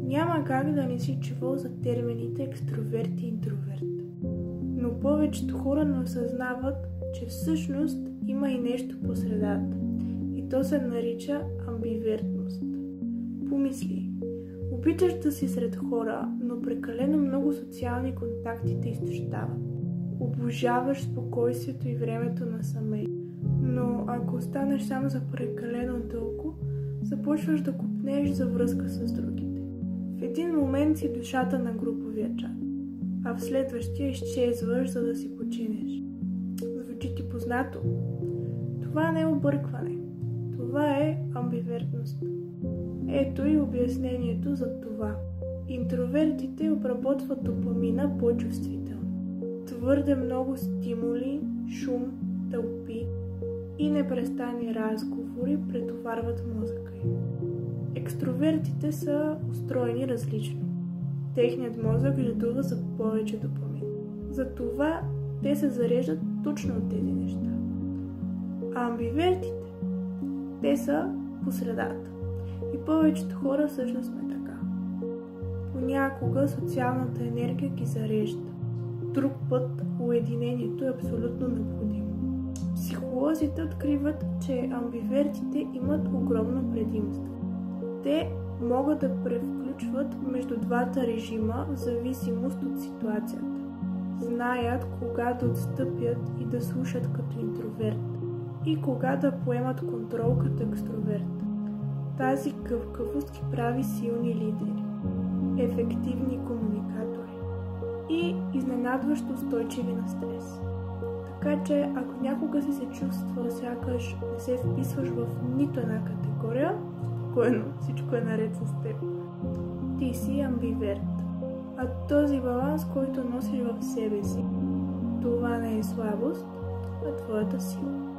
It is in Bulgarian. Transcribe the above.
Няма как да не си чувал за термините екстроверт и интроверт. Но повечето хора не осъзнават, че всъщност има и нещо по средата. И то се нарича амбивертност. Помисли, обичаш да си сред хора, но прекалено много социални контакти те изтощават. Обожаваш спокойствието и времето насаме. Но ако останеш само за прекалено дълго, започваш да копнееш за връзка с другите. В един момент си душата на груповия чат, а в следващия изчезваш, за да си починеш. Звучи ти познато? Това не е объркване. Това е амбивертност. Ето и обяснението за това. Интровертите обработват допамина по-чувствително. Твърде много стимули, шум, тълпи и непрестанни разговори претоварват мозъка им. Екстровертите са устроени различно. Техният мозък жадува за повече допамин. Затова те се зареждат точно от тези неща. А амбивертите, те са по средата. И повечето хора всъщност сме така. Понякога социалната енергия ги зарежда. Друг път уединението е абсолютно необходимо. Психолозите откриват, че амбивертите имат огромно предимство. Те могат да превключват между двата режима в зависимост от ситуацията. Знаят кога да отстъпят и да слушат като интроверт и кога да поемат контрол като екстроверт. Тази гъвкавост ги прави силни лидери, ефективни комуникатори и изненадващо устойчиви на стрес. Така че, ако някога си се чувства сякаш не се вписваш в нито една категория, спокойно, всичко е наред с теб. Ти си амбиверт. А този баланс, който носиш в себе си, това не е слабост, а твоята сила.